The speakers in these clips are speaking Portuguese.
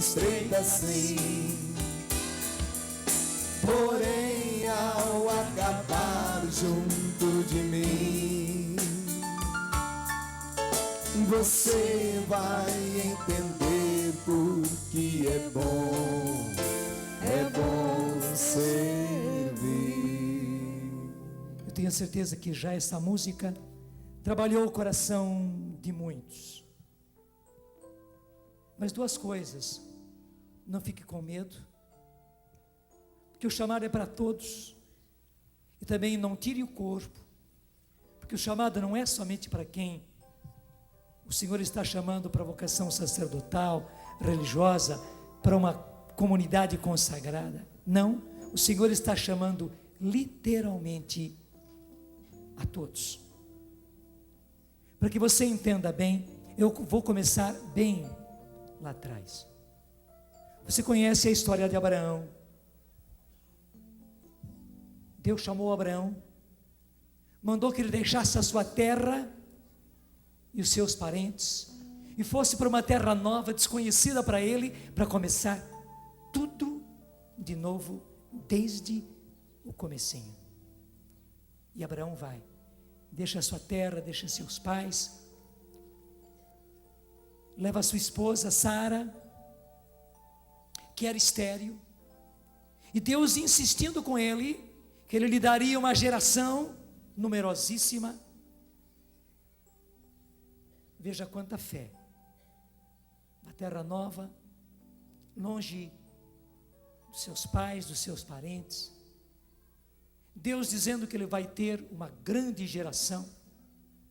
estreita sim. Porém, ao acabar junto de mim, você vai entender porque é bom servir. Eu tenho certeza que já essa música trabalhou o coração de muitos. Mas duas coisas: não fique com medo, porque o chamado é para todos, e também não tire o corpo, porque o chamado não é somente para quem o Senhor está chamando para a vocação sacerdotal, religiosa, para uma comunidade consagrada. Não, o Senhor está chamando literalmente a todos. Para que você entenda bem, eu vou começar bem lá atrás. Você conhece a história de Abraão. Deus chamou Abraão, mandou que ele deixasse a sua terra e os seus parentes, e fosse para uma terra nova, desconhecida para ele, para começar tudo de novo, desde o comecinho. E Abraão vai, deixa a sua terra, deixa seus pais, leva a sua esposa Sara, que era estéril, e Deus insistindo com ele, que ele lhe daria uma geração numerosíssima. Veja quanta fé, uma terra nova, longe dos seus pais, dos seus parentes, Deus dizendo que ele vai ter uma grande geração,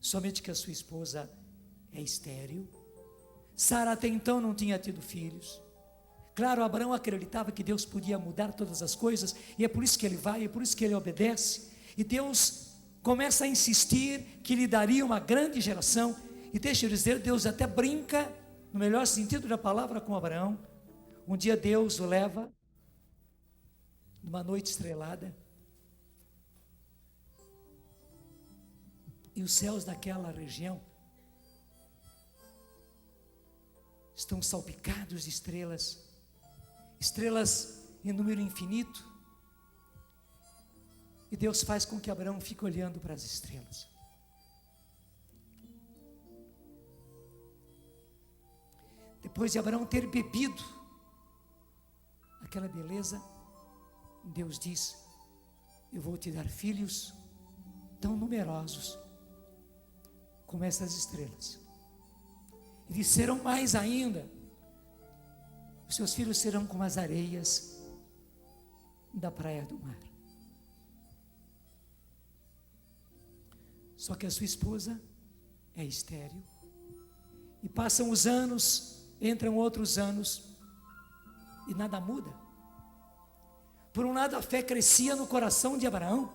somente que a sua esposa é estéril. Sara até então não tinha tido filhos. Claro, Abraão acreditava que Deus podia mudar todas as coisas, e é por isso que ele vai, é por isso que ele obedece, e Deus começa a insistir que lhe daria uma grande geração. E deixa eu dizer, Deus até brinca, no melhor sentido da palavra, com Abraão. Um dia Deus o leva, numa noite estrelada, e os céus daquela região estão salpicados de estrelas, estrelas em número infinito, e Deus faz com que Abraão fique olhando para as estrelas. Depois de Abraão ter bebido aquela beleza, Deus diz: eu vou te dar filhos tão numerosos como essas estrelas. E disseram mais ainda: os seus filhos serão como as areias da praia do mar. Só que a sua esposa é estéril, e passam os anos, entram outros anos, e nada muda. Por um lado, a fé crescia no coração de Abraão,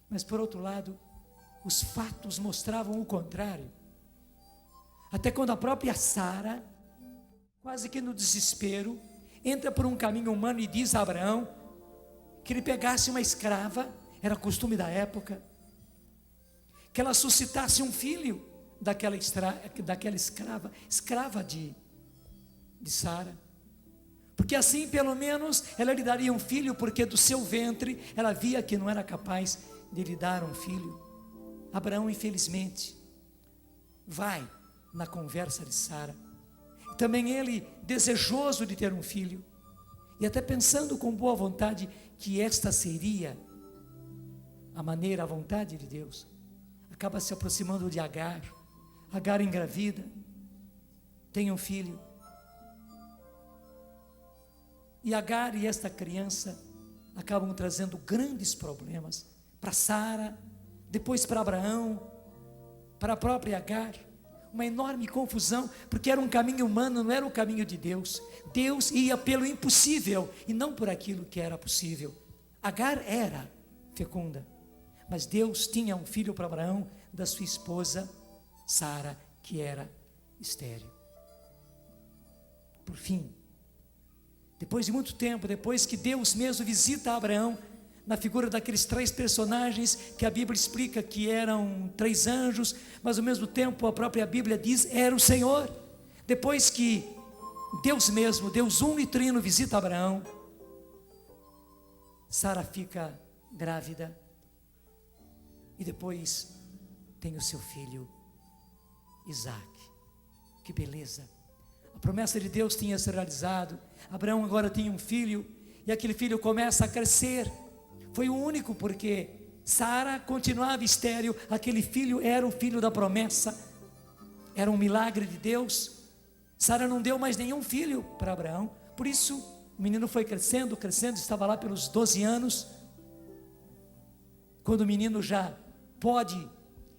mas por outro lado, os fatos mostravam o contrário. Até quando a própria Sara, quase que no desespero, entra por um caminho humano e diz a Abraão que ele pegasse uma escrava, era costume da época, que ela suscitasse um filho daquela escrava de Sara, porque assim pelo menos ela lhe daria um filho, porque do seu ventre ela via que não era capaz de lhe dar um filho. Abraão, infelizmente, vai na conversa de Sara, também ele desejoso de ter um filho, e até pensando com boa vontade que esta seria a maneira, a vontade de Deus, acaba se aproximando de Agar. Agar engravida, tem um filho, e Agar e esta criança acabam trazendo grandes problemas para Sara, depois para Abraão, para a própria Agar, uma enorme confusão, porque era um caminho humano, não era o caminho de Deus. Deus ia pelo impossível e não por aquilo que era possível. Agar era fecunda, mas Deus tinha um filho para Abraão da sua esposa Sara, que era estéril. Por fim, depois de muito tempo, depois que Deus mesmo visita Abraão, na figura daqueles 3 personagens que a Bíblia explica que eram 3 anjos, mas ao mesmo tempo a própria Bíblia diz, era o Senhor. Depois que Deus mesmo, Deus uno e trino, visita Abraão. Sara fica grávida e depois tem o seu filho Isaac. Que beleza! A promessa de Deus tinha se realizado. Abraão agora tinha um filho e aquele filho começa a crescer. Foi o único, porque Sara continuava estéril. Aquele filho era o filho da promessa, era um milagre de Deus. Sara não deu mais nenhum filho para Abraão. Por isso o menino foi crescendo, estava lá pelos 12 anos. Quando o menino já pode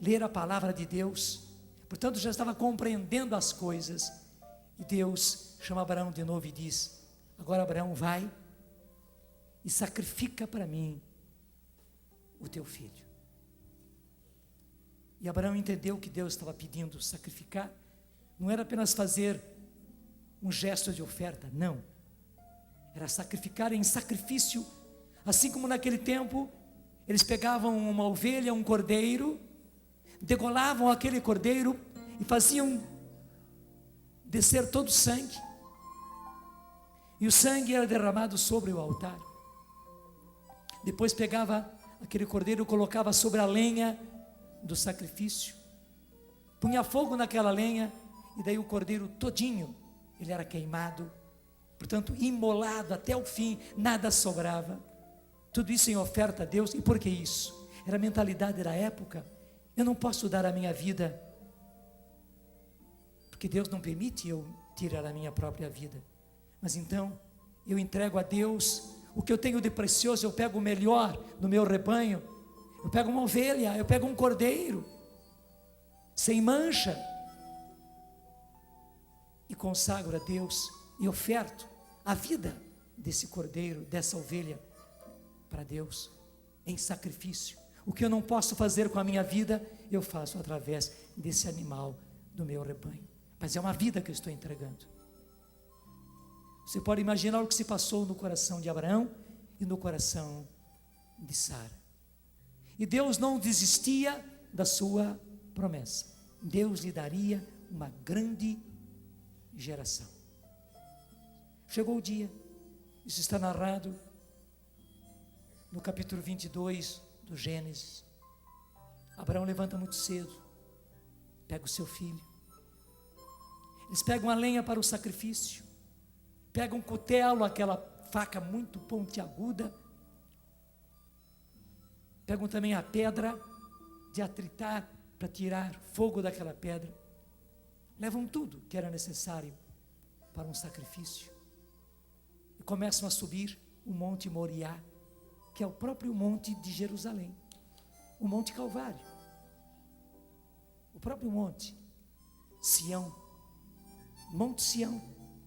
ler a palavra de Deus, portanto já estava compreendendo as coisas, e Deus chama Abraão de novo e diz: agora Abraão, vai e sacrifica para mim o teu filho. E Abraão entendeu que Deus estava pedindo sacrificar. Não era apenas fazer um gesto de oferta, não, era sacrificar em sacrifício. Assim como naquele tempo eles pegavam uma ovelha, um cordeiro, degolavam aquele cordeiro e faziam descer todo o sangue, e o sangue era derramado sobre o altar. Depois pegava aquele cordeiro e colocava sobre a lenha do sacrifício, punha fogo naquela lenha, e daí o cordeiro todinho, ele era queimado, portanto imolado até o fim, nada sobrava. Tudo isso em oferta a Deus. E por que isso? Era a mentalidade da época. Eu não posso dar a minha vida, porque Deus não permite eu tirar a minha própria vida. Mas então, eu entrego a Deus o que eu tenho de precioso. Eu pego o melhor do meu rebanho, eu pego uma ovelha, eu pego um cordeiro, sem mancha, e consagro a Deus, e oferto a vida desse cordeiro, dessa ovelha, para Deus, em sacrifício. O que eu não posso fazer com a minha vida, eu faço através desse animal do meu rebanho. Mas é uma vida que eu estou entregando. Você pode imaginar o que se passou no coração de Abraão e no coração de Sara. E Deus não desistia da sua promessa. Deus lhe daria uma grande geração. Chegou o dia, isso está narrado no capítulo 22 do Gênesis. Abraão levanta muito cedo, pega o seu filho. Eles pegam a lenha para o sacrifício, pegam um cutelo, aquela faca muito pontiaguda, pegam também a pedra de atritar para tirar fogo daquela pedra. Levam tudo que era necessário para um sacrifício e começam a subir o Monte Moriá, que é o próprio monte de Jerusalém, o Monte Calvário, o próprio monte Sião, Monte Sião,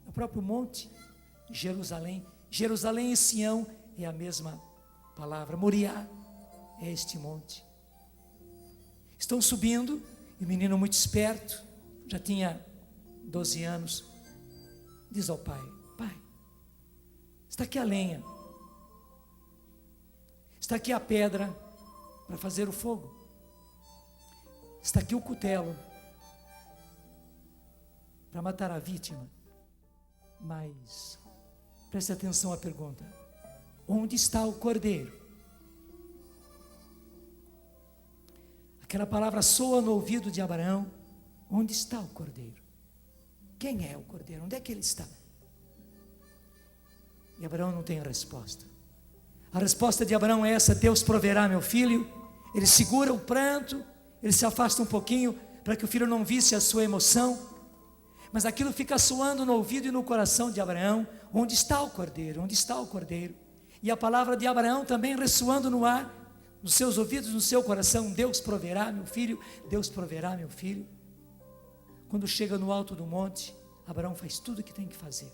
é o próprio monte Jerusalém. Jerusalém e Sião é a mesma palavra. Moriá é este monte. Estão subindo, e o menino muito esperto, já tinha 12 anos, diz ao pai: pai, está aqui a lenha, está aqui a pedra para fazer o fogo, está aqui o cutelo para matar a vítima. Mas preste atenção à pergunta: onde está o cordeiro? Aquela palavra soa no ouvido de Abraão: onde está o cordeiro? Quem é o cordeiro? Onde é que ele está? E Abraão não tem a resposta. A resposta de Abraão é essa: Deus proverá, meu filho. Ele segura o pranto, ele se afasta um pouquinho para que o filho não visse a sua emoção, mas aquilo fica soando no ouvido e no coração de Abraão: onde está o cordeiro? Onde está o cordeiro? E a palavra de Abraão também ressoando no ar, nos seus ouvidos, no seu coração: Deus proverá, meu filho, Deus proverá, meu filho. Quando chega no alto do monte, Abraão faz tudo o que tem que fazer.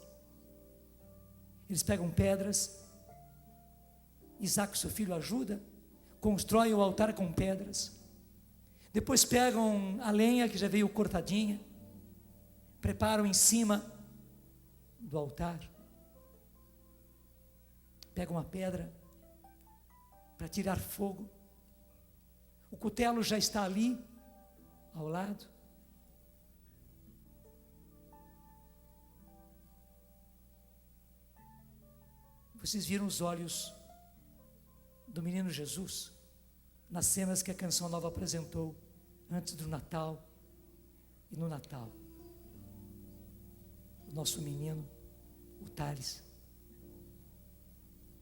Eles pegam pedras, Isaac, seu filho, ajuda, constrói o altar com pedras. Depois pegam a lenha que já veio cortadinha, preparam em cima do altar, pegam a pedra para tirar fogo. O cutelo já está ali ao lado. Vocês viram os olhos do menino Jesus nas cenas que a Canção Nova apresentou antes do Natal e no Natal? O nosso menino, o Thales,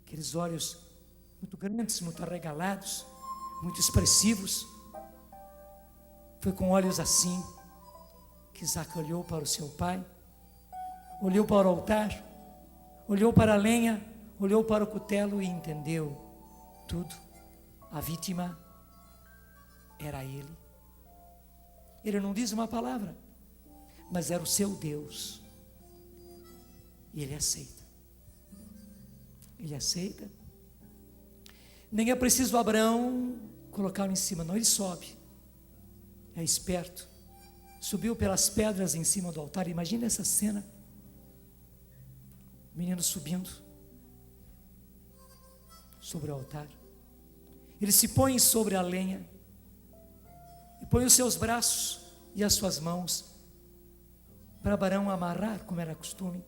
aqueles olhos muito grandes, muito arregalados, muito expressivos. Foi com olhos assim que Isaac olhou para o seu pai, olhou para o altar, olhou para a lenha, olhou para o cutelo e entendeu tudo. A vítima era ele. Ele não diz uma palavra, mas era o seu Deus. E ele aceita. Ele aceita. Nem é preciso Abraão colocá-lo em cima, não, ele sobe. É esperto. Subiu pelas pedras em cima do altar. Imagina essa cena. O menino subindo sobre o altar. Ele se põe sobre a lenha e põe os seus braços e as suas mãos para Abraão amarrar, como era costume.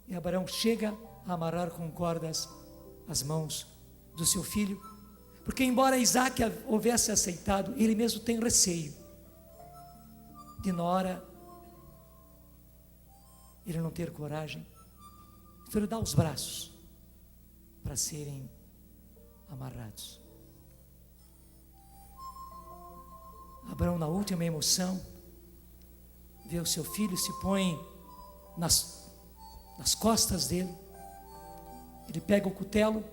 E Abraão chega a amarrar com cordas as mãos do seu filho, porque embora Isaac houvesse aceitado, ele mesmo tem receio de na hora ele não ter coragem. Então ele dá os braços para serem amarrados. Abraão, na última emoção, vê o seu filho, se põe nas costas dele. Ele pega o cutelo,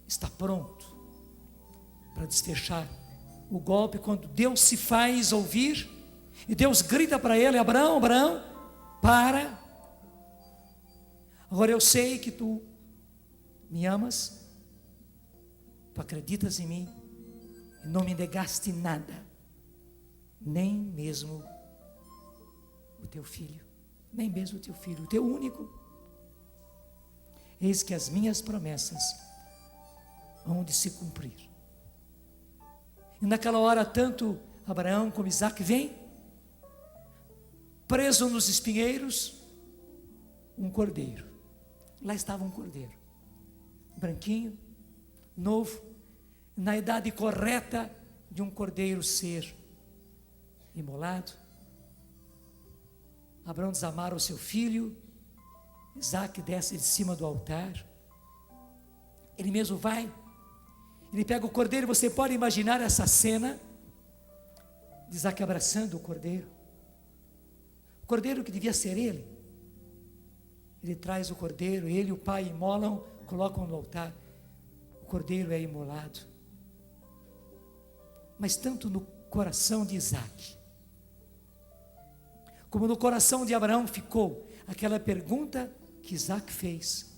está pronto para desfechar o golpe, quando Deus se faz ouvir, e Deus grita para ele: Abraão, Abraão, para. Agora eu sei que tu me amas, tu acreditas em mim, e não me negaste nada, nem mesmo o teu filho, nem mesmo o teu filho, o teu único. Eis que as minhas promessas hão de se cumprir. E naquela hora, tanto Abraão como Isaac vêm, preso nos espinheiros, um cordeiro. Lá estava um cordeiro, branquinho, novo, na idade correta de um cordeiro ser imolado. Abraão desamara o seu filho, Isaac desce de cima do altar, ele mesmo vai, ele pega o cordeiro. Você pode imaginar essa cena de Isaac abraçando o cordeiro que devia ser ele. Ele traz o cordeiro, ele e o pai imolam, colocam no altar, o cordeiro é imolado. Mas tanto no coração de Isaac, como no coração de Abraão, ficou aquela pergunta que Isaac fez: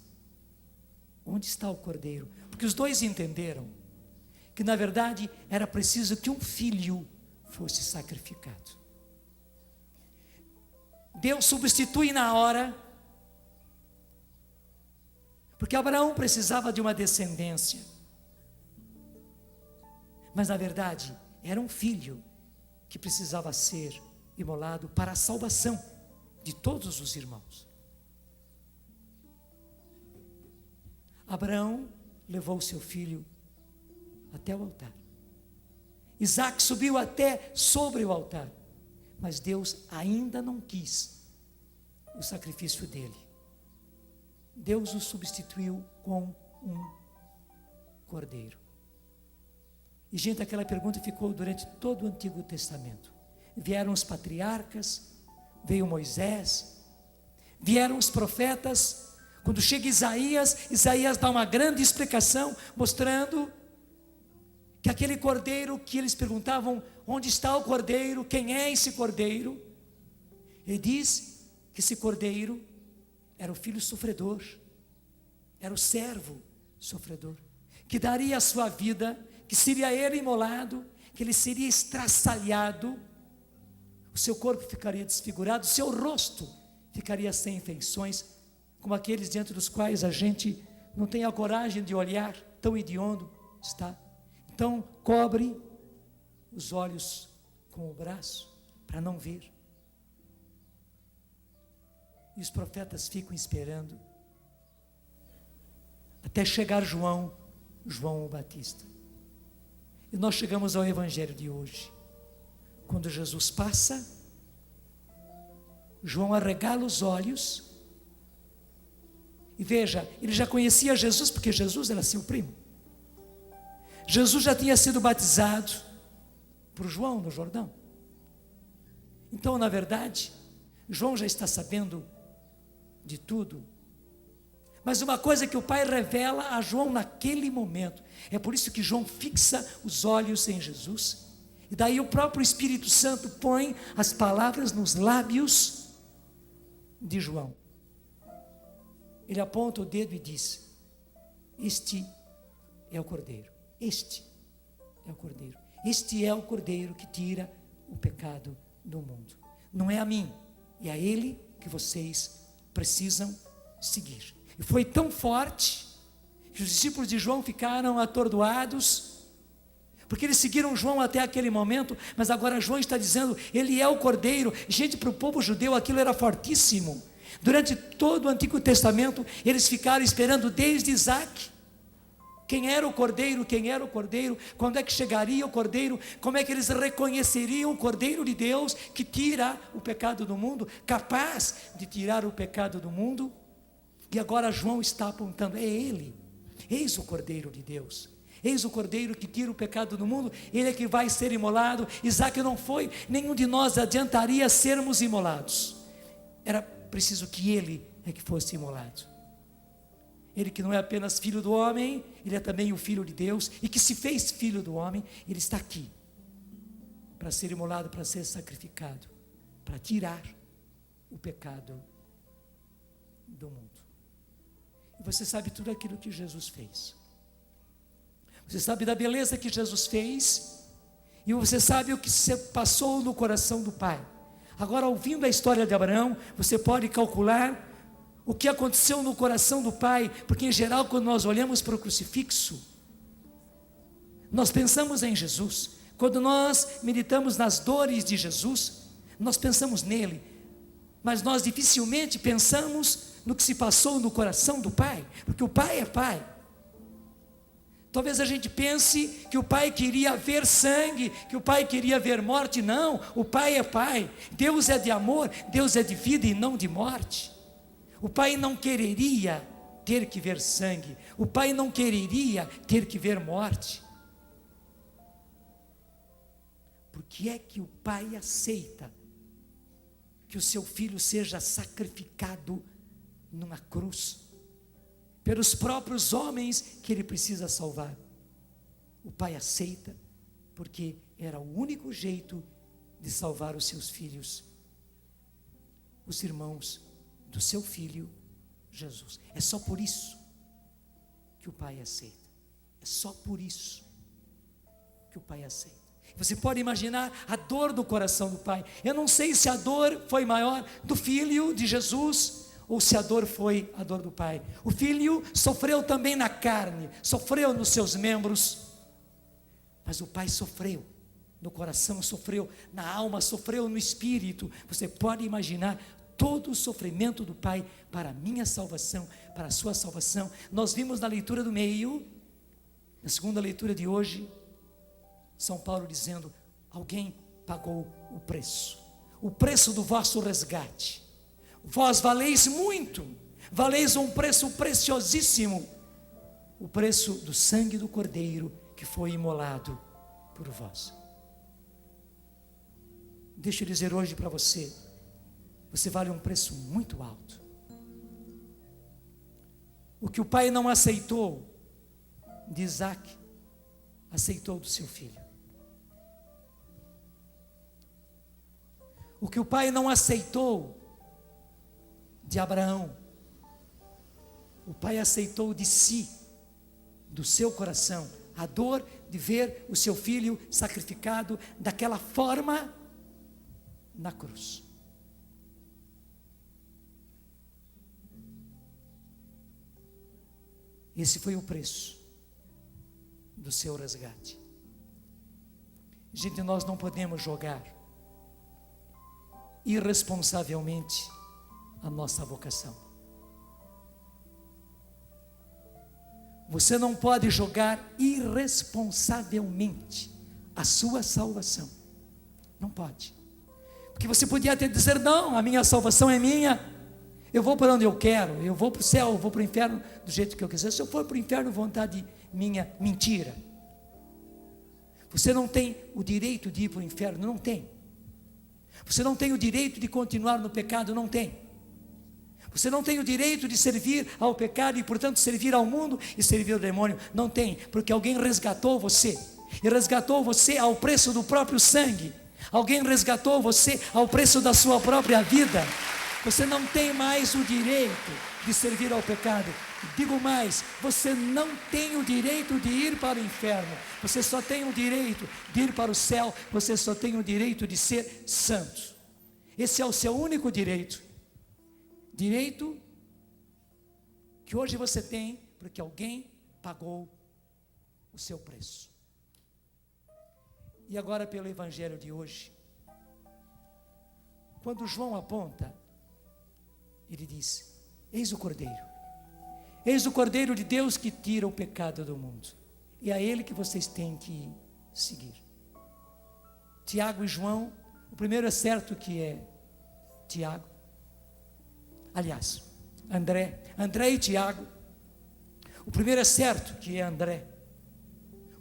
onde está o cordeiro? Porque os dois entenderam que na verdade era preciso que um filho fosse sacrificado. Deus substitui na hora, porque Abraão precisava de uma descendência, mas na verdade era um filho que precisava ser imolado para a salvação de todos os irmãos. Abraão levou seu filho até o altar. Isaac subiu até sobre o altar, mas Deus ainda não quis o sacrifício dele. Deus o substituiu com um cordeiro. E gente, aquela pergunta ficou durante todo o Antigo Testamento. Vieram os patriarcas, veio Moisés, vieram os profetas. Quando chega Isaías dá uma grande explicação, mostrando que aquele cordeiro que eles perguntavam: onde está o cordeiro? Quem é esse cordeiro? Ele diz que esse cordeiro era o filho sofredor, era o servo sofredor, que daria a sua vida, que seria ele imolado, que ele seria estraçalhado, o seu corpo ficaria desfigurado, o seu rosto ficaria sem feições, como aqueles diante dos quais a gente não tem a coragem de olhar, tão hediondo está. Então cobre os olhos com o braço para não ver. E os profetas ficam esperando. até chegar João o Batista. E nós chegamos ao Evangelho de hoje. Quando Jesus passa, João arregala os olhos. E veja, ele já conhecia Jesus, porque Jesus era seu primo. Jesus já tinha sido batizado por João no Jordão. Então, na verdade, João já está sabendo de tudo. Mas uma coisa que o Pai revela a João naquele momento, é por isso que João fixa os olhos em Jesus, e daí o próprio Espírito Santo põe as palavras nos lábios de João. Ele aponta o dedo e diz: este é o Cordeiro, este é o Cordeiro, este é o Cordeiro que tira o pecado do mundo. Não é a mim, é a Ele que vocês precisam seguir. E foi tão forte que os discípulos de João ficaram atordoados, porque eles seguiram João até aquele momento, mas agora João está dizendo, ele é o Cordeiro. Gente, para o povo judeu aquilo era fortíssimo. Durante todo o Antigo Testamento, eles ficaram esperando desde Isaac. Quem era o Cordeiro? Quem era o Cordeiro? Quando é que chegaria o Cordeiro? Como é que eles reconheceriam o Cordeiro de Deus que tira o pecado do mundo, capaz de tirar o pecado do mundo? E agora João está apontando, é Ele, eis o Cordeiro de Deus, eis o Cordeiro que tira o pecado do mundo, Ele é que vai ser imolado. Isaac não foi, nenhum de nós adiantaria sermos imolados, era preciso que Ele é que fosse imolado. Ele que não é apenas filho do homem, Ele é também o Filho de Deus, e que se fez filho do homem, Ele está aqui, para ser imolado, para ser sacrificado, para tirar o pecado do mundo. E você sabe tudo aquilo que Jesus fez. Você sabe da beleza que Jesus fez, e você sabe o que se passou no coração do Pai. Agora, ouvindo a história de Abraão, você pode calcular o que aconteceu no coração do Pai, porque em geral, quando nós olhamos para o crucifixo, nós pensamos em Jesus. Quando nós meditamos nas dores de Jesus, nós pensamos nele, mas nós dificilmente pensamos no que se passou no coração do Pai, porque o Pai é Pai. Talvez a gente pense que o Pai queria ver sangue, que o Pai queria ver morte. Não, o Pai é Pai. Deus é de amor, Deus é de vida e não de morte. O Pai não quereria ter que ver sangue, o Pai não quereria ter que ver morte. Por que é que o Pai aceita que o seu filho seja sacrificado numa cruz, pelos próprios homens que ele precisa salvar? O Pai aceita, porque era o único jeito de salvar os seus filhos, os irmãos do seu filho Jesus. É só por isso que o Pai aceita. É só por isso que o Pai aceita. Você pode imaginar a dor do coração do Pai. Eu não sei se a dor foi maior do Filho de Jesus, ou se a dor foi a dor do Pai. O Filho sofreu também na carne, sofreu nos seus membros, mas o Pai sofreu no coração, sofreu na alma, sofreu no espírito. Você pode imaginar todo o sofrimento do Pai para a minha salvação, para a sua salvação. Nós vimos na leitura do meio, na segunda leitura de hoje, São Paulo dizendo, alguém pagou o preço do vosso resgate. Vós valeis muito, valeis um preço preciosíssimo, o preço do sangue do Cordeiro que foi imolado por vós. Deixa eu dizer hoje para você, você vale um preço muito alto. O que o Pai não aceitou de Isaac, aceitou do seu filho. O que o Pai não aceitou de Abraão, o Pai aceitou de si, do seu coração, a dor de ver o seu filho sacrificado daquela forma na cruz. Esse foi o preço do seu resgate. Gente, nós não podemos jogar irresponsavelmente a nossa vocação. Você não pode jogar irresponsavelmente a sua salvação. Não pode. Porque você podia até dizer, não, a minha salvação é minha, eu vou para onde eu quero, eu vou para o céu, eu vou para o inferno do jeito que eu quiser. Se eu for para o inferno, vontade minha, mentira. Você não tem o direito de ir para o inferno, não tem. Você não tem o direito de continuar no pecado, não tem. Você não tem o direito de servir ao pecado e, portanto, servir ao mundo e servir ao demônio. Não tem, porque alguém resgatou você. E resgatou você ao preço do próprio sangue. Alguém resgatou você ao preço da sua própria vida. Você não tem mais o direito de servir ao pecado. Digo mais, você não tem o direito de ir para o inferno. Você só tem o direito de ir para o céu. Você só tem o direito de ser santo. Esse é o seu único direito. Direito que hoje você tem, porque alguém pagou o seu preço. E agora, pelo evangelho de hoje, quando João aponta, ele diz: eis o Cordeiro de Deus que tira o pecado do mundo. E é a ele que vocês têm que seguir. Tiago e João, o primeiro é certo que é Tiago. Aliás, André e Tiago. O primeiro é certo que é André.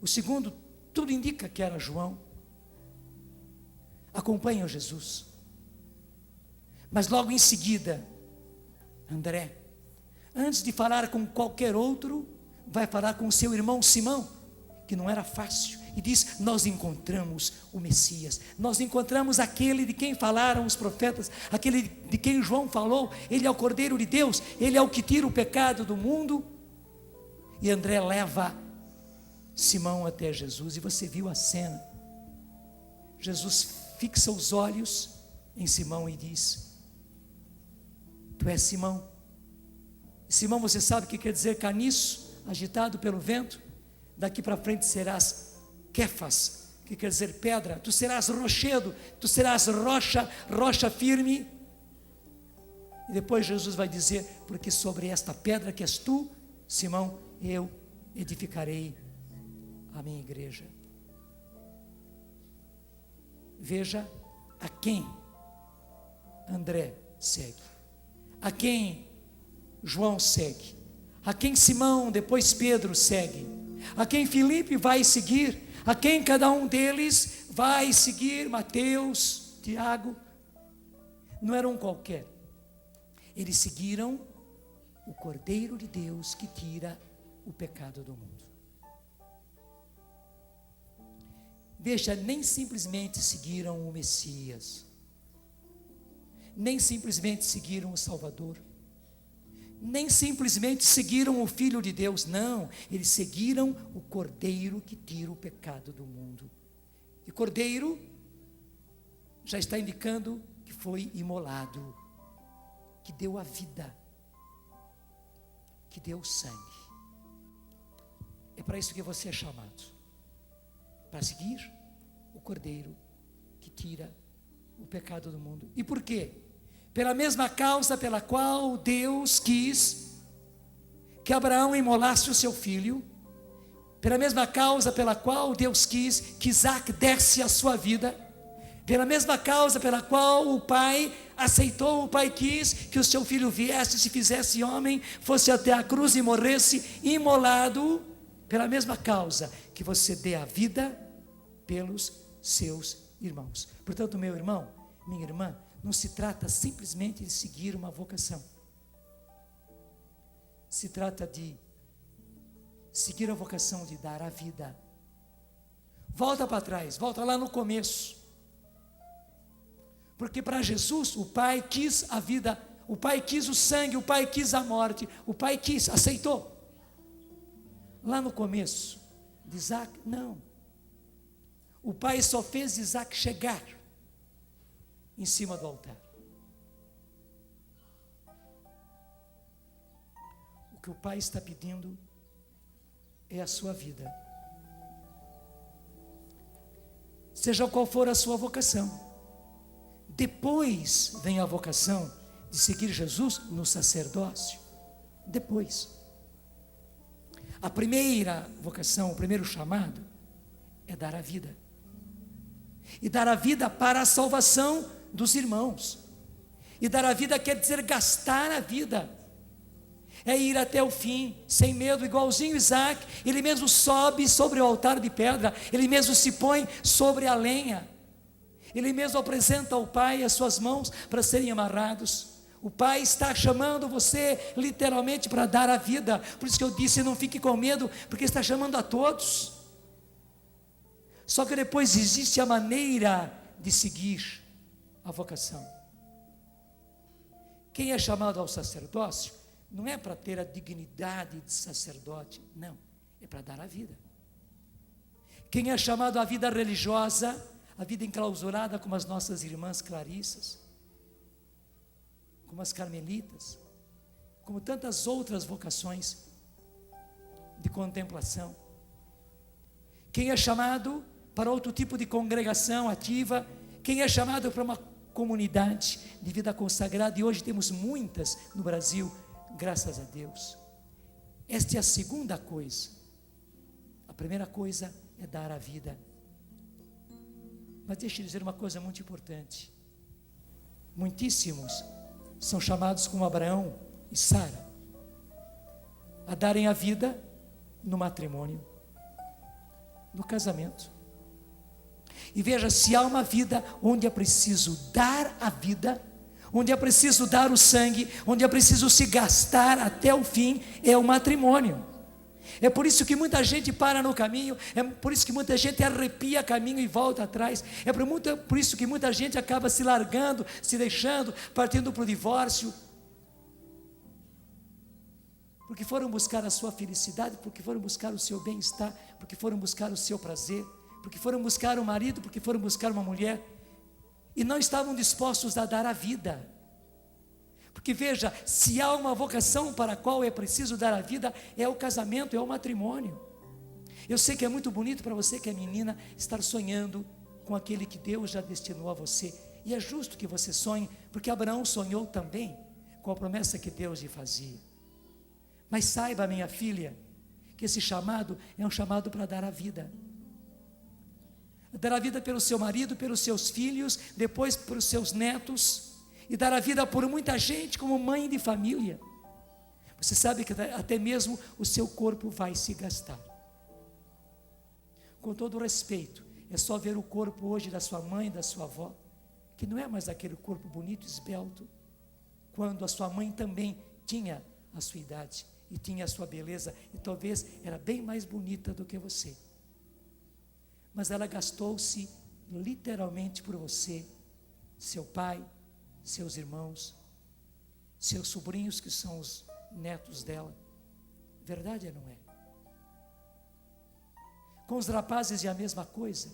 O segundo, tudo indica que era João. Acompanham Jesus. Mas logo em seguida, André, antes de falar com qualquer outro, vai falar com seu irmão Simão, que não era fácil, e diz: nós encontramos o Messias, nós encontramos aquele de quem falaram os profetas, aquele de quem João falou. Ele é o Cordeiro de Deus, ele é o que tira o pecado do mundo. E André leva Simão até Jesus, e você viu a cena. Jesus fixa os olhos em Simão e diz: tu és Simão. Simão, você sabe o que quer dizer caniço, agitado pelo vento? Daqui para frente serás Quefas, que quer dizer pedra. Tu serás rochedo, tu serás rocha firme. E depois Jesus vai dizer: porque sobre esta pedra que és tu, Simão, eu edificarei a minha igreja. Veja a quem André segue, a quem João segue, a quem Simão, depois Pedro segue, a quem Filipe vai seguir, a quem cada um deles vai seguir. Mateus, Tiago, não era um qualquer. Eles seguiram o Cordeiro de Deus que tira o pecado do mundo. Veja, nem simplesmente seguiram o Messias, nem simplesmente seguiram o Salvador, nem simplesmente seguiram o Filho de Deus, não, eles seguiram o Cordeiro que tira o pecado do mundo. E Cordeiro já está indicando que foi imolado, que deu a vida, que deu sangue. É para isso que você é chamado, para seguir o Cordeiro que tira o pecado do mundo. E por quê? Pela mesma causa pela qual Deus quis que Abraão imolasse o seu filho, pela mesma causa pela qual Deus quis que Isaac desse a sua vida, pela mesma causa pela qual o pai aceitou, o pai quis que o seu filho viesse, se fizesse homem, fosse até a cruz e morresse imolado, pela mesma causa que você dê a vida pelos seus irmãos. Portanto, meu irmão, minha irmã, não se trata simplesmente de seguir uma vocação. Se trata de seguir a vocação de dar a vida. Volta para trás, volta lá no começo. Porque para Jesus o Pai quis a vida, o Pai quis o sangue, o Pai quis a morte, o Pai quis, aceitou. Lá no começo de Isaac, não. O Pai só fez Isaac chegar em cima do altar. O que o Pai está pedindo é a sua vida. Seja qual for a sua vocação. Depois vem a vocação de seguir Jesus no sacerdócio. Depois. A primeira vocação, o primeiro chamado é dar a vida. E dar a vida para a salvação dos irmãos. E dar a vida quer dizer gastar a vida. É ir até o fim, sem medo, igualzinho Isaac. Ele mesmo sobe sobre o altar de pedra, ele mesmo se põe sobre a lenha, ele mesmo apresenta ao Pai as suas mãos para serem amarrados. O Pai está chamando você literalmente para dar a vida. Por isso que eu disse, não fique com medo, porque está chamando a todos. Só que depois existe a maneira de seguir a vocação. Quem é chamado ao sacerdócio não é para ter a dignidade de sacerdote, não, é para dar a vida. Quem é chamado à vida religiosa, a vida enclausurada, como as nossas irmãs clarissas, como as carmelitas, como tantas outras vocações de contemplação. Quem é chamado para outro tipo de congregação ativa, quem é chamado para uma comunidade de vida consagrada, e hoje temos muitas no Brasil, graças a Deus. Esta é a segunda coisa. A primeira coisa é dar a vida. Mas deixa eu dizer uma coisa muito importante. Muitíssimos são chamados como Abraão e Sara a darem a vida no matrimônio, no casamento. E veja, se há uma vida onde é preciso dar a vida, onde é preciso dar o sangue, onde é preciso se gastar até o fim, é o matrimônio. É por isso que muita gente para no caminho, é por isso que muita gente arrepia caminho e volta atrás, é por isso que muita gente acaba se largando, se deixando, partindo para o divórcio, porque foram buscar a sua felicidade, porque foram buscar o seu bem-estar, porque foram buscar o seu prazer, porque foram buscar um marido, porque foram buscar uma mulher, e não estavam dispostos a dar a vida. Porque veja, se há uma vocação para a qual é preciso dar a vida, é o casamento, é o matrimônio. Eu sei que é muito bonito para você que é menina, estar sonhando com aquele que Deus já destinou a você, e é justo que você sonhe, porque Abraão sonhou também com a promessa que Deus lhe fazia. Mas saiba, minha filha, que esse chamado é um chamado para dar a vida. Dar a vida pelo seu marido, pelos seus filhos, depois pelos seus netos, e dar a vida por muita gente como mãe de família. Você sabe que até mesmo o seu corpo vai se gastar. Com todo respeito, é só ver o corpo hoje da sua mãe, da sua avó, que não é mais aquele corpo bonito, esbelto, quando a sua mãe também tinha a sua idade e tinha a sua beleza, e talvez era bem mais bonita do que você. Mas ela gastou-se literalmente por você, seu pai, seus irmãos, seus sobrinhos que são os netos dela. Verdade ou não é? Com os rapazes é a mesma coisa.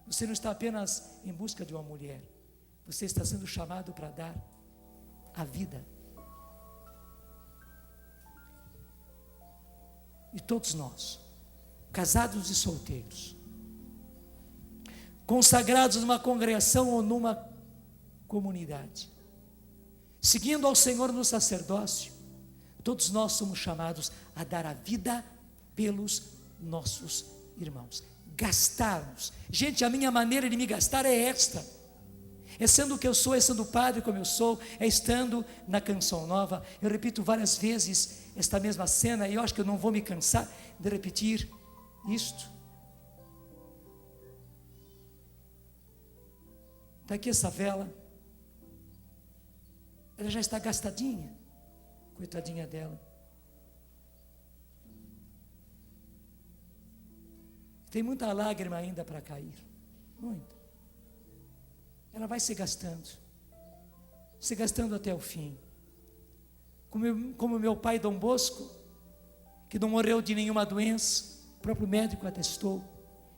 Você não está apenas em busca de uma mulher, você está sendo chamado para dar a vida. E todos nós, casados e solteiros, consagrados numa congregação ou numa comunidade, seguindo ao Senhor no sacerdócio, todos nós somos chamados a dar a vida pelos nossos irmãos, gastarmos. Gente, a minha maneira de me gastar é esta, é sendo o que eu sou, é sendo padre como eu sou, é estando na Canção Nova. Eu repito várias vezes esta mesma cena, e eu acho que eu não vou me cansar de repetir isto. Está aqui essa vela, ela já está gastadinha, coitadinha dela. Tem muita lágrima ainda para cair, muita. Ela vai se gastando até o fim. Como meu pai Dom Bosco, que não morreu de nenhuma doença, o próprio médico atestou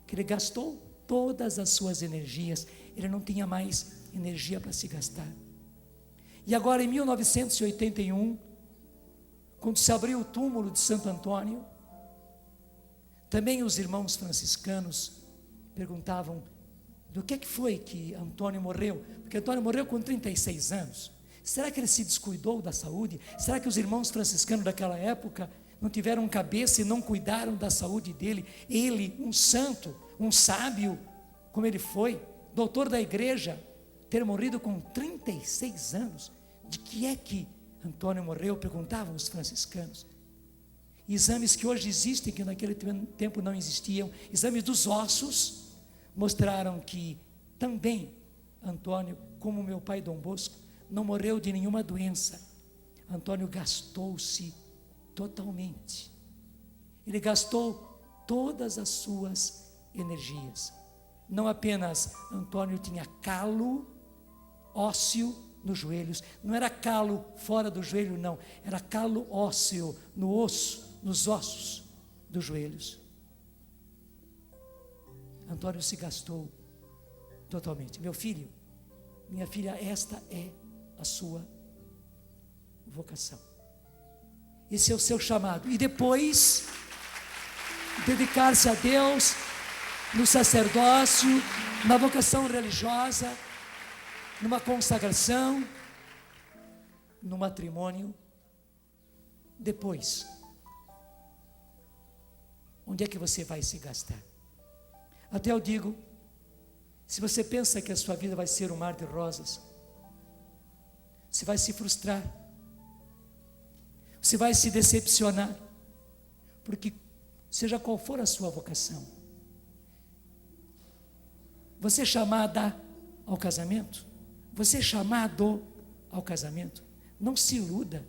que ele gastou todas as suas energias, ele não tinha mais energia para se gastar. E agora em 1981, quando se abriu o túmulo de Santo Antônio, também os irmãos franciscanos perguntavam do que foi que Antônio morreu, porque Antônio morreu com 36 anos, Será que ele se descuidou da saúde? Será que os irmãos franciscanos daquela época não tiveram cabeça e não cuidaram da saúde dele? Ele, um santo, um sábio, como ele foi, doutor da igreja, ter morrido com 36 anos. De que é que Antônio morreu? Perguntavam os franciscanos. Exames que hoje existem, que naquele tempo não existiam, exames dos ossos, mostraram que também Antônio, como meu pai Dom Bosco, não morreu de nenhuma doença. Antônio gastou-se totalmente. Ele gastou todas as suas energias. Não apenas Antônio tinha calo ósseo nos joelhos, não era calo fora do joelho, não, era calo ósseo no osso, nos ossos dos joelhos. Antônio se gastou totalmente. Meu filho, minha filha, esta é a sua vocação. Esse é o seu chamado. E depois, dedicar-se a Deus no sacerdócio, na vocação religiosa, numa consagração, no matrimônio. Depois, onde é que você vai se gastar? Até eu digo, se você pensa que a sua vida vai ser um mar de rosas, você vai se frustrar, você vai se decepcionar, porque seja qual for a sua vocação, você é chamada ao casamento, você é chamado ao casamento, não se iluda,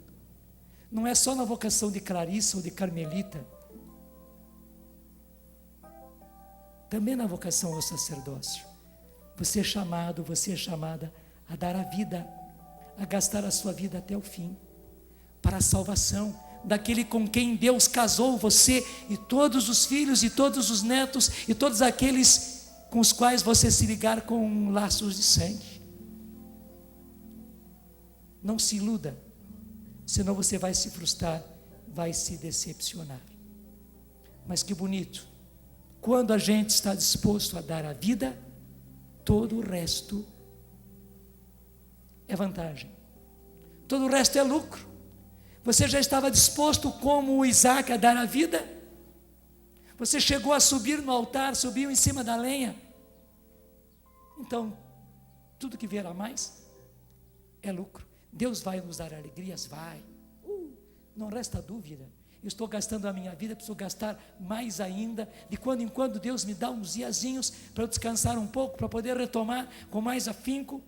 não é só na vocação de Clarissa ou de Carmelita, também na vocação ao sacerdócio, você é chamado, você é chamada a dar a vida, a gastar a sua vida até o fim, para a salvação daquele com quem Deus casou você e todos os filhos e todos os netos e todos aqueles com os quais você se ligar com laços de sangue. Não se iluda, senão você vai se frustrar, vai se decepcionar. Mas que bonito, quando a gente está disposto a dar a vida, todo o resto é vantagem, todo o resto é lucro. Você já estava disposto como Isaac a dar a vida? Você chegou a subir no altar, subiu em cima da lenha? Então, tudo que vier a mais é lucro. Deus vai nos dar alegrias? Vai. Não resta dúvida. Eu estou gastando a minha vida, preciso gastar mais ainda. De quando em quando Deus me dá uns diazinhos para eu descansar um pouco, para poder retomar com mais afinco.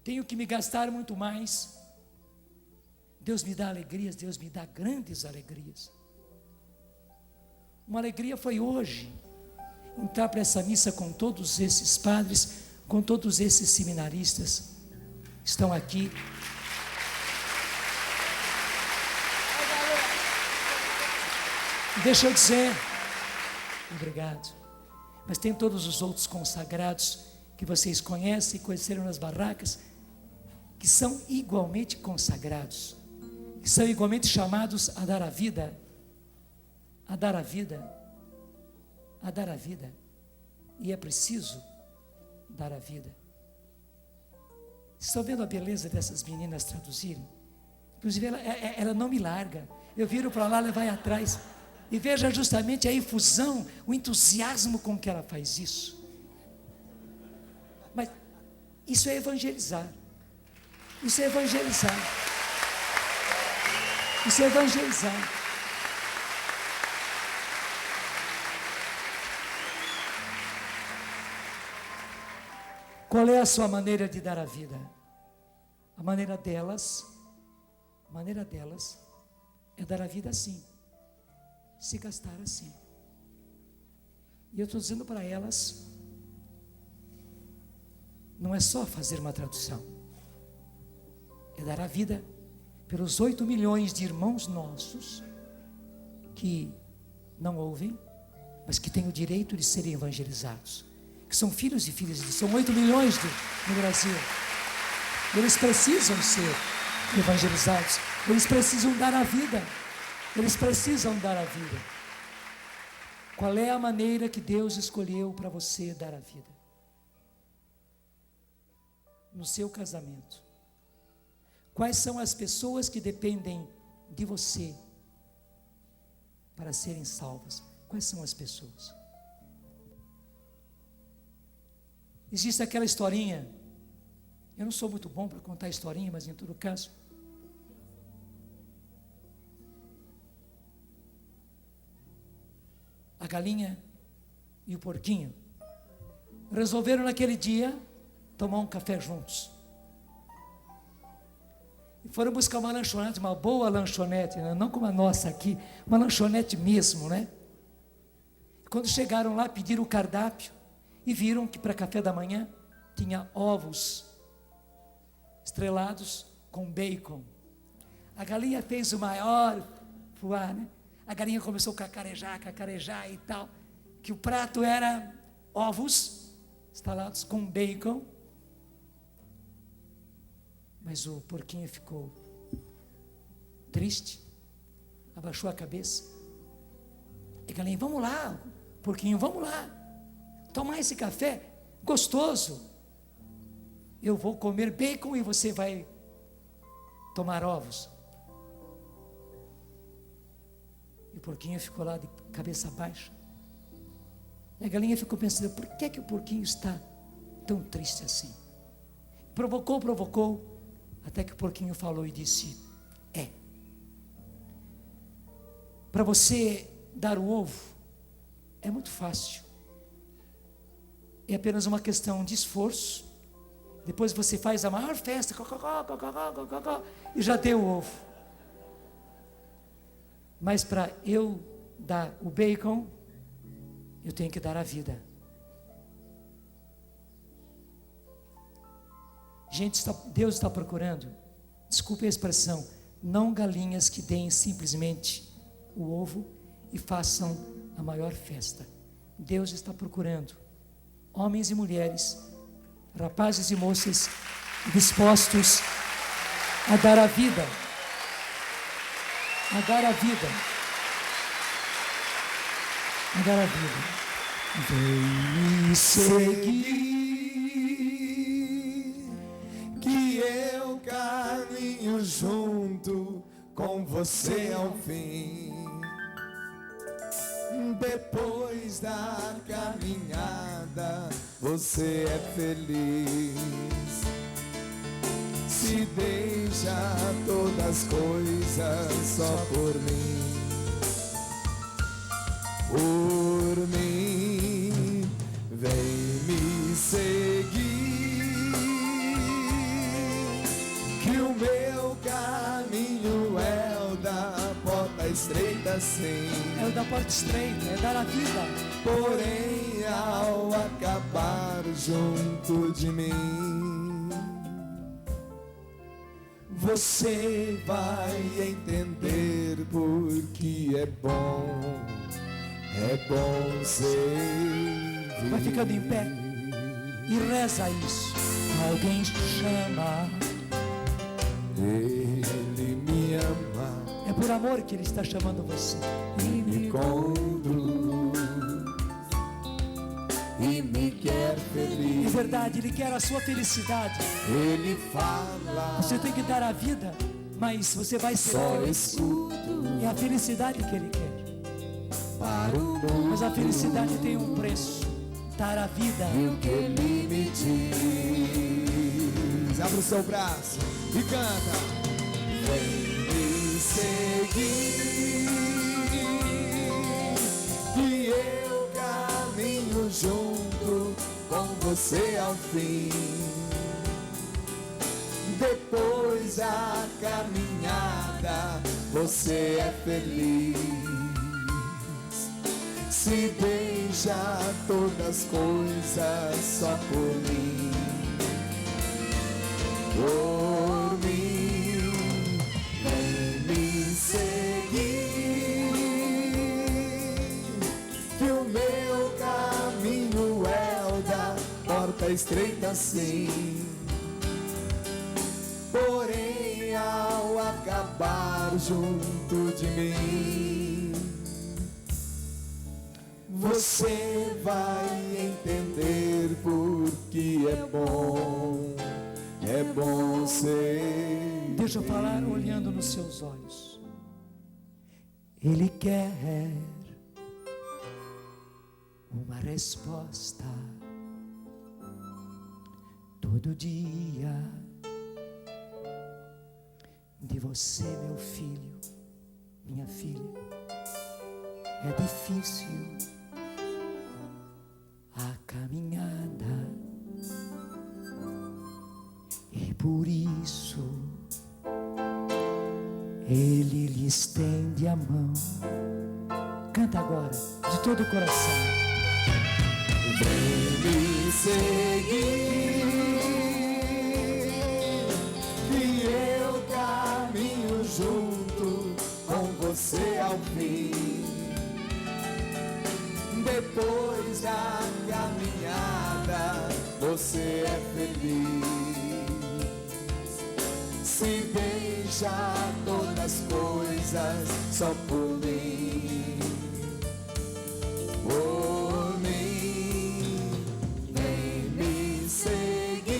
Tenho que me gastar muito mais. Deus me dá alegrias, Deus me dá grandes alegrias. Uma alegria foi hoje entrar para essa missa com todos esses padres, com todos esses seminaristas que estão aqui. Deixa eu dizer, obrigado, mas tem todos os outros consagrados que vocês conhecem e conheceram nas barracas, que são igualmente consagrados, que são igualmente chamados a dar a vida, a dar a vida, a dar a vida, e é preciso dar a vida. Estão vendo a beleza dessas meninas traduzirem? Inclusive ela não me larga, eu viro para lá, ela vai atrás, e veja justamente a efusão, o entusiasmo com que ela faz isso. Mas isso é evangelizar. Isso é evangelizar. Isso é evangelizar. Qual é a sua maneira de dar a vida? A maneira delas é dar a vida assim, se gastar assim. E eu estou dizendo para elas, não é só fazer uma tradução, é dar a vida pelos 8 milhões de irmãos nossos que não ouvem, mas que têm o direito de serem evangelizados, que são filhos e filhas de Deus. São 8 milhões no Brasil. Eles precisam ser evangelizados, eles precisam dar a vida, eles precisam dar a vida. Qual é a maneira que Deus escolheu para você dar a vida? no seu casamento? Quais são as pessoas que dependem de você para serem salvas? Quais são as pessoas? Existe aquela historinha, eu não sou muito bom para contar historinha, mas em todo caso, a galinha e o porquinho resolveram naquele dia tomar um café juntos. E foram buscar uma lanchonete, uma boa lanchonete, né? Não como a nossa aqui, uma lanchonete mesmo, né? Quando chegaram lá, pediram o cardápio e viram que para café da manhã tinha ovos estrelados com bacon. A galinha fez o maior fuá, né? A galinha começou a cacarejar e tal, que o prato era ovos estrelados com bacon. Mas o porquinho ficou triste, abaixou a cabeça. E a galinha, vamos lá, porquinho, vamos lá, tomar esse café gostoso. Eu vou comer bacon e você vai tomar ovos. E o porquinho ficou lá de cabeça baixa. E a galinha ficou pensando, por que o porquinho está tão triste assim? Provocou, até que o porquinho falou e disse, para você dar o ovo, é muito fácil. É apenas uma questão de esforço. Depois você faz a maior festa, e já deu o ovo. Mas para eu dar o bacon, eu tenho que dar a vida. Gente, Deus está procurando, desculpe a expressão, não galinhas que deem simplesmente o ovo e façam a maior festa. Deus está procurando homens e mulheres, rapazes e moças dispostos a dar a vida, a dar a vida, a dar a vida. Vem me seguir, que eu caminho junto com você ao fim. Depois da caminhada, você é feliz. Se deixa todas as coisas só por mim. Por mim, vem me seguir, que o meu caminho é o da porta estreita, sim. É o da porta estreita, é dar a vida. Porém, ao acabar junto de mim, você vai entender porque é bom ser. Vai ficando em pé e reza isso. Alguém chama, Ele me ama é por amor que Ele está chamando você. e me conduz e me quer De feliz. verdade, Ele quer a sua felicidade. Ele fala, Você tem que dar a vida, mas você vai ser só feliz. escuto É a felicidade que Ele quer. para o mundo. Mas a felicidade tem um preço. Dar a vida. E o que Ele me diz. Abra o seu braço e canta. Vem me seguir, que eu caminho junto com você ao fim. Depois da caminhada, você é feliz. Se deixa todas as coisas só por mim. Por mim, vem me seguir, que o meu caminho é o da porta estreita, sim. Porém, ao acabar junto de mim, você vai entender porque é bom é bom ser. Deixa eu falar olhando nos seus olhos. Ele quer uma resposta todo dia de você, meu filho, minha filha. É difícil a caminhada e por isso Ele lhe estende a mão. Canta agora, de todo o coração. Vem me seguir, e eu caminho junto com você ao fim. Depois da caminhada, você é feliz. Se deixa todas as coisas só por mim. Por mim, vem me seguir,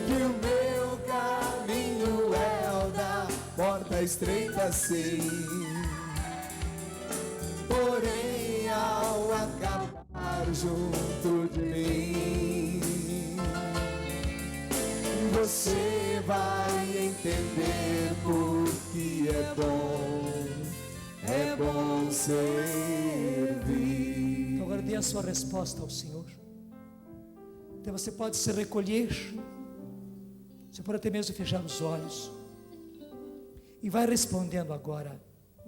que o meu caminho é o da porta estreita, sim. Porém, ao acabar junto de mim, você vai entender por que é bom servir. Então agora dê a sua resposta ao Senhor. Então você pode se recolher, você pode até mesmo fechar os olhos e vai respondendo agora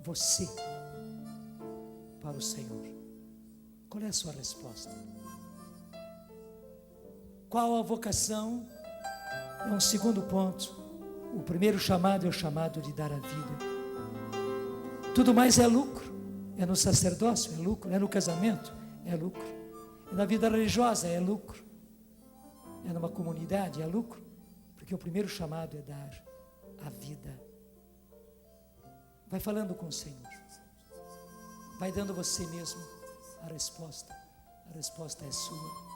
você para o Senhor. Qual é a sua resposta? Qual a vocação? É um segundo ponto. O primeiro chamado é o chamado de dar a vida. Tudo mais é lucro. É no sacerdócio, é lucro. É no casamento, é lucro. É na vida religiosa, é lucro. É numa comunidade, é lucro. Porque o primeiro chamado é dar a vida. Vai falando com o Senhor. Vai dando você mesmo a resposta. A resposta é sua.